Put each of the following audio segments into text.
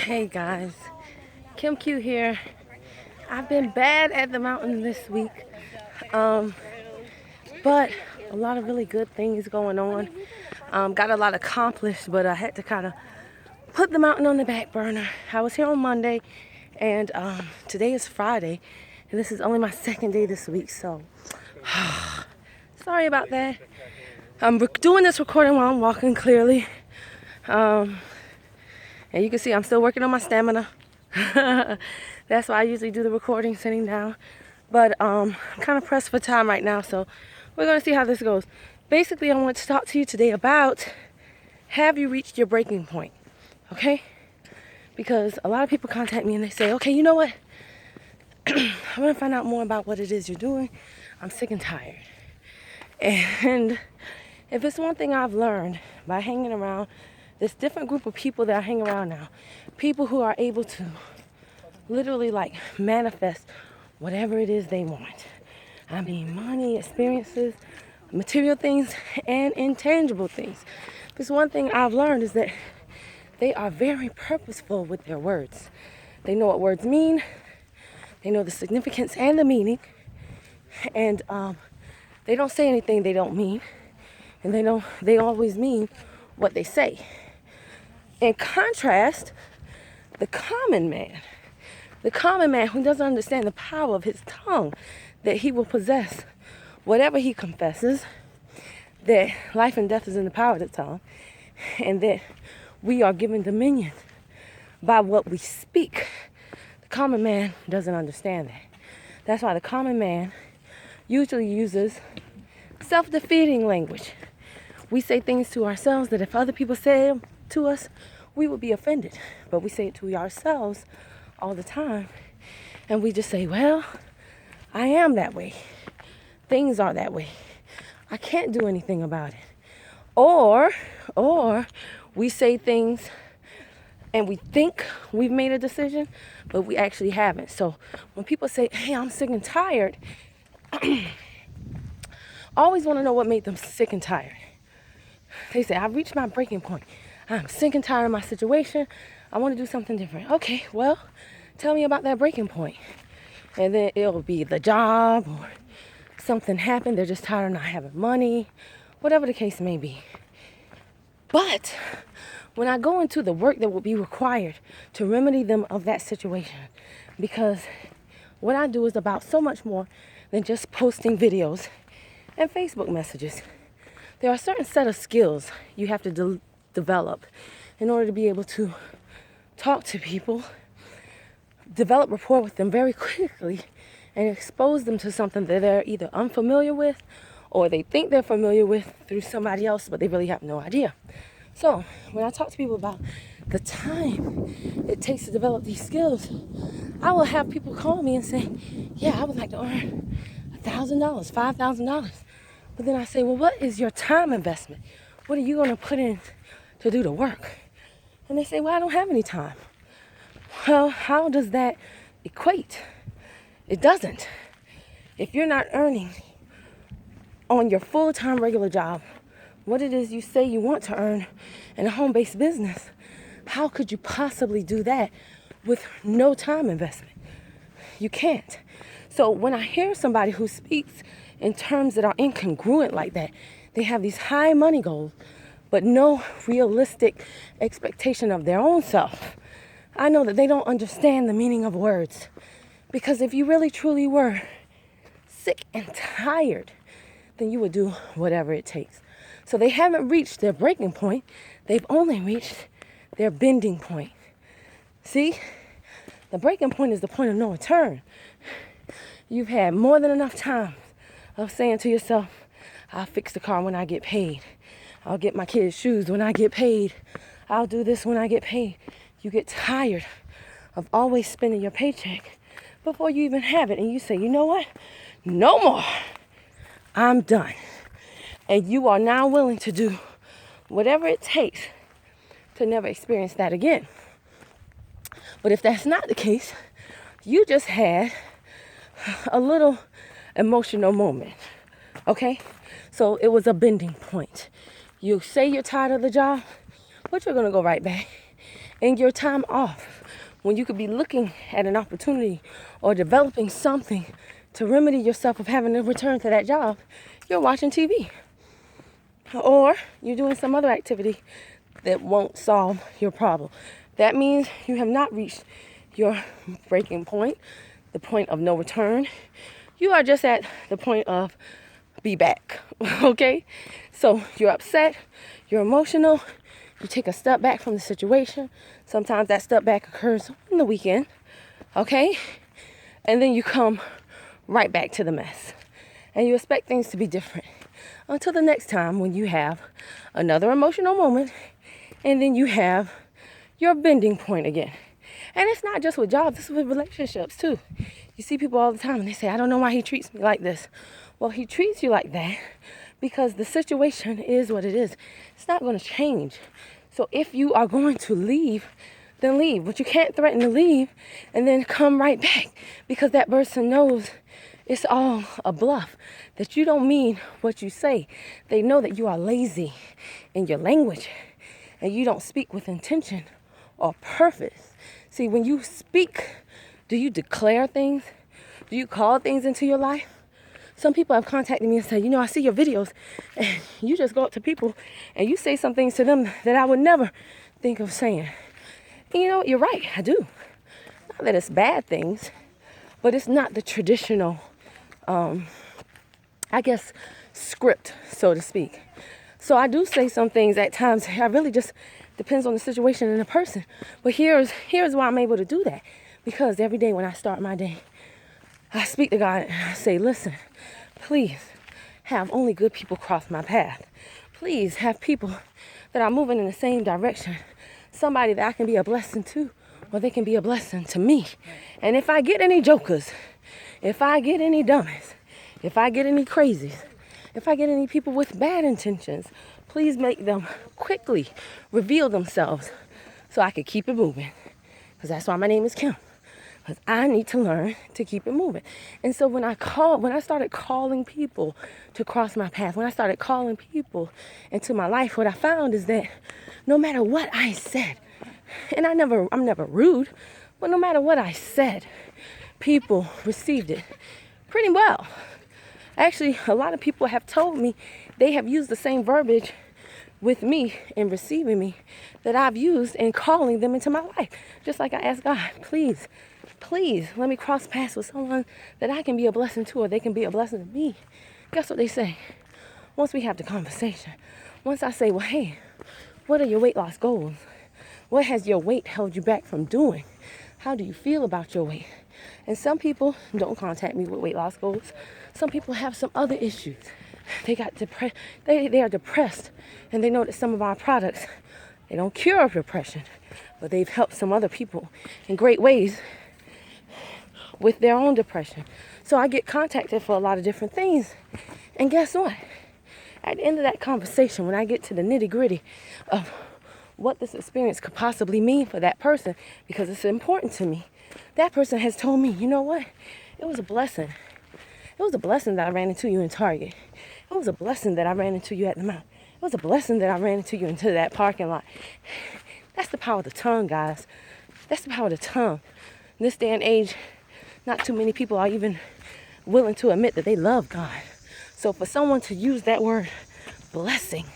Hey guys, Kim Q here. I've been bad at the mountain this week, um, but a lot of really good things going on. Got a lot accomplished, but I had to kind of put the mountain on the back burner. I was here on Monday, and today is Friday, and this is only my second day this week, so sorry about that. I'm doing this recording while I'm walking clearly. And you can see I'm still working on my stamina. That's why I usually do the recording sitting down. But I'm kind of pressed for time right now, so we're going to see how this goes. Basically, I want to talk to you today about, have you reached your breaking point? Okay? Because a lot of people contact me and they say, okay, you know what? I want to find out more about what it is you're doing. I'm sick and tired. And if it's one thing I've learned by hanging around this different group of people that I hang around now, people who are able to literally like manifest whatever it is they want. I mean, money, experiences, material things, and intangible things. Because one thing I've learned is that they are very purposeful with their words. They know what words mean. They know the significance and the meaning. And they don't say anything they don't mean. And they always mean what they say. In contrast, the common man who doesn't understand the power of his tongue, that he will possess whatever he confesses, that life and death is in the power of the tongue, and that we are given dominion by what we speak. The common man doesn't understand that. That's why the common man usually uses self-defeating language. We say things to ourselves that if other people say them to us, we would be offended. But we say it to ourselves all the time. And we just say, well, I am that way. Things are that way. I can't do anything about it. Or we say things and we think we've made a decision, but we actually haven't. So when people say, hey, I'm sick and tired, I always want to know what made them sick and tired. They say, I've reached my breaking point. I'm sick and tired of my situation. I want to do something different. Okay, well, tell me about that breaking point. And then it'll be the job or something happened. They're just tired of not having money, whatever the case may be. But when I go into the work that will be required to remedy them of that situation, because what I do is about so much more than just posting videos and Facebook messages. There are a certain set of skills you have to develop in order to be able to talk to people, develop rapport with them very quickly, and expose them to something that they're either unfamiliar with or they think they're familiar with through somebody else, but they really have no idea. So when I talk to people about the time it takes to develop these skills, I will have people call me and say, yeah, I would like to earn $1,000, $5,000. But then I say, well, what is your time investment? What are you going to put in to do the work? And they say, well, I don't have any time. Well, how does that equate? It doesn't. If you're not earning on your full-time regular job what it is you say you want to earn in a home-based business, how could you possibly do that with no time investment? You can't. So when I hear somebody who speaks in terms that are incongruent like that, they have these high money goals, but no realistic expectation of their own self, I know that they don't understand the meaning of words. Because if you really truly were sick and tired, then you would do whatever it takes. So they haven't reached their breaking point. They've only reached their bending point. See? The breaking point is the point of no return. You've had more than enough time of saying to yourself, I'll fix the car when I get paid. I'll get my kids shoes when I get paid. I'll do this when I get paid. You get tired of always spending your paycheck before you even have it. And you say, you know what? No more. I'm done. And you are now willing to do whatever it takes to never experience that again. But if that's not the case, you just had a little emotional moment, okay? So it was a bending point. You say you're tired of the job, but you're going to go right back in your time off, when you could be looking at an opportunity or developing something to remedy yourself of having to return to that job, you're watching TV. Or you're doing some other activity that won't solve your problem. That means you have not reached your breaking point, the point of no return. You are just at the point of be back, okay? So you're upset, you're emotional, you take a step back from the situation. Sometimes that step back occurs on the weekend, okay? And then you come right back to the mess. And you expect things to be different until the next time when you have another emotional moment and then you have your bending point again. And it's not just with jobs, it's with relationships too. You see people all the time and they say, I don't know why he treats me like this. Well, he treats you like that because the situation is what it is. It's not going to change. So if you are going to leave, then leave. But you can't threaten to leave and then come right back because that person knows it's all a bluff, that you don't mean what you say. They know that you are lazy in your language and you don't speak with intention or purpose. See, when you speak, do you declare things? Do you call things into your life? Some people have contacted me and said, I see your videos and you just go up to people and you say some things to them that I would never think of saying. And you're right, I do. Not that it's bad things, but it's not the traditional, script, so to speak. So I do say some things at times. I really just depends on the situation and the person. But here's why I'm able to do that. Because every day when I start my day, I speak to God and I say, listen, please have only good people cross my path. Please have people that are moving in the same direction. Somebody that I can be a blessing to, or they can be a blessing to me. And if I get any jokers, if I get any dummies, if I get any crazies, if I get any people with bad intentions, please make them quickly reveal themselves so I can keep it moving. Because that's why my name is Kim. Because I need to learn to keep it moving. And so when I started calling people to cross my path, when I started calling people into my life, what I found is that no matter what I said, and I'm never rude, but no matter what I said, people received it pretty well. Actually, a lot of people have told me they have used the same verbiage with me in receiving me that I've used in calling them into my life. Just like I asked God, please let me cross paths with someone that I can be a blessing to, or they can be a blessing to me. Guess what they say? Once we have the conversation, once I say, well, hey, what are your weight loss goals? What has your weight held you back from doing? How do you feel about your weight? And some people don't contact me with weight loss goals. Some people have some other issues. They got depressed. They are depressed, and they know that some of our products, they don't cure depression, but they've helped some other people in great ways with their own depression. So I get contacted for a lot of different things. And guess what? At the end of that conversation, when I get to the nitty-gritty of what this experience could possibly mean for that person, because it's important to me, that person has told me, you know what? It was a blessing. It was a blessing that I ran into you in Target. It was a blessing that I ran into you at the mount. It was a blessing that I ran into you into that parking lot. That's the power of the tongue, guys. That's the power of the tongue. In this day and age, not too many people are even willing to admit that they love God. So for someone to use that word, blessing,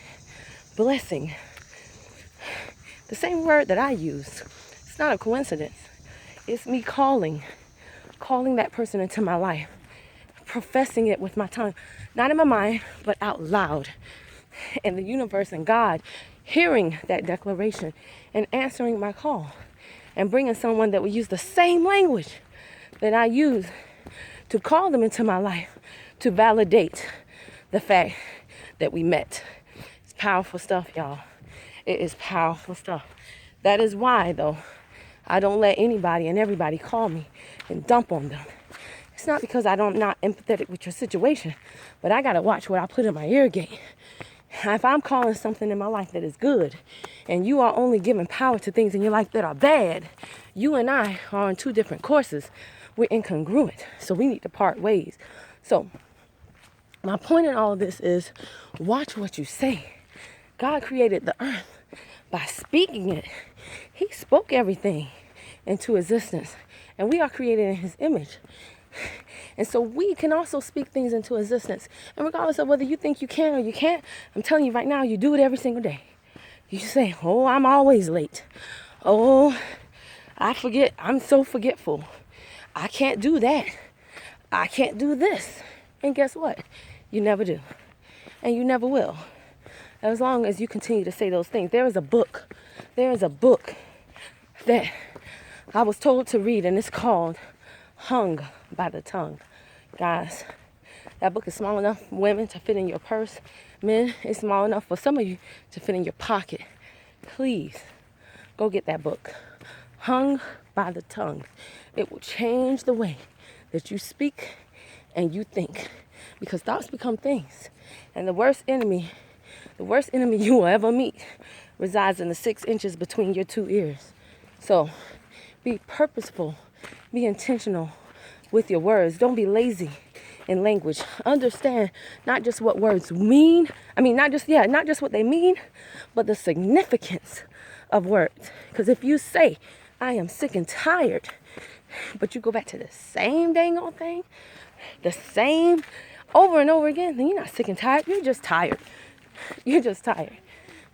the same word that I use, it's not a coincidence. It's me calling that person into my life, professing it with my tongue, not in my mind, but out loud. And the universe and God hearing that declaration and answering my call and bringing someone that will use the same language that I use to call them into my life to validate the fact that we met. It's powerful stuff, y'all. It is powerful stuff. That is why, though, I don't let anybody and everybody call me and dump on them. It's not because I'm not empathetic with your situation, but I got to watch what I put in my ear gate. If I'm calling something in my life that is good, and you are only giving power to things in your life that are bad, you and I are on two different courses. We're incongruent, so we need to part ways. So my point in all of this is watch what you say. God created the earth by speaking it. He spoke everything into existence, and we are created in his image. And so we can also speak things into existence. And regardless of whether you think you can or you can't, I'm telling you right now, you do it every single day. You say, oh, I'm always late. Oh, I forget. I'm so forgetful. I can't do that. I can't do this. And guess what? You never do. And you never will. As long as you continue to say those things. There is a book that I was told to read, and it's called Hung by the Tongue. Guys, that book is small enough for women to fit in your purse. Men, it's small enough for some of you to fit in your pocket. Please, go get that book. Hung by the Tongue. It will change the way that you speak and you think. Because thoughts become things. And the worst enemy you will ever meet resides in the 6 inches between your 2 ears. So, be purposeful. Be intentional with your words. Don't be lazy in language. Understand not just what words mean. Not just what they mean, but the significance of words. Because if you say, I am sick and tired, but you go back to the same dang old thing, the same over and over again, then you're not sick and tired. You're just tired. You're just tired.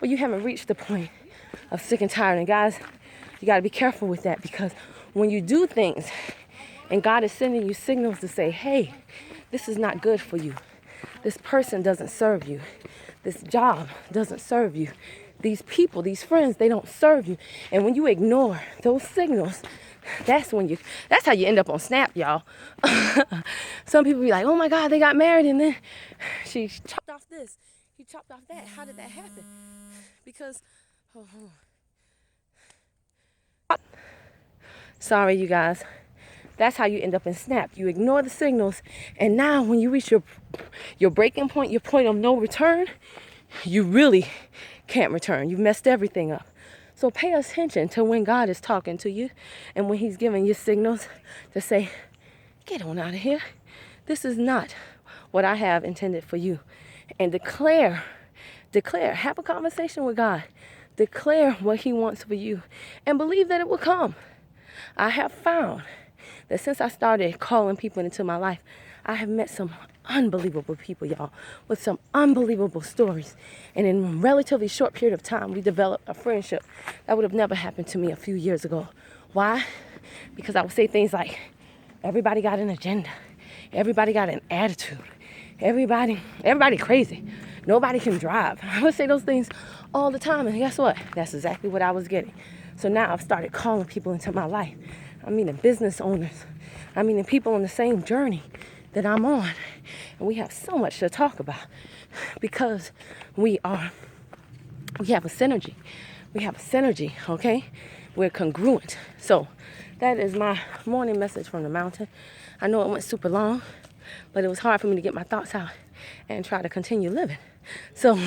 But you haven't reached the point of sick and tired. And guys, you got to be careful with that, because when you do things and God is sending you signals to say, hey, this is not good for you. This person doesn't serve you. This job doesn't serve you. These people, these friends, they don't serve you. And when you ignore those signals, that's how you end up on Snap, y'all. Some people be like, oh my God, they got married and then she chopped off this. He chopped off that. How did that happen? Because, sorry, you guys. That's how you end up in Snap. You ignore the signals, and now when you reach your breaking point, your point of no return, you really can't return. You've messed everything up. So pay attention to when God is talking to you and when he's giving you signals to say, get on out of here. This is not what I have intended for you. And declare, have a conversation with God. Declare what he wants for you and believe that it will come. I have found that since I started calling people into my life, I have met some unbelievable people, y'all, with some unbelievable stories. And in a relatively short period of time, we developed a friendship that would have never happened to me a few years ago. Why? Because I would say things like, everybody got an agenda. Everybody got an attitude. Everybody crazy. Nobody can drive. I would say those things all the time. And guess what? That's exactly what I was getting. So now I've started calling people into my life. I mean, the business owners. I mean, the people on the same journey that I'm on. And we have so much to talk about because we have a synergy. We have a synergy, okay? We're congruent. So that is my morning message from the mountain. I know it went super long, but it was hard for me to get my thoughts out and try to continue living. So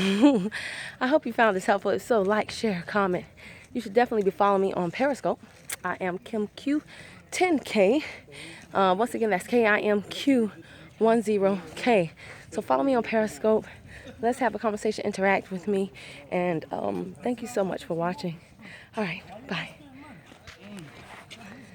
I hope you found this helpful. If so, like, share, comment. You should definitely be following me on Periscope. I am Kim Q 10K. Once again, that's KIMQ10K. So follow me on Periscope. Let's have a conversation, interact with me. And thank you so much for watching. All right, bye.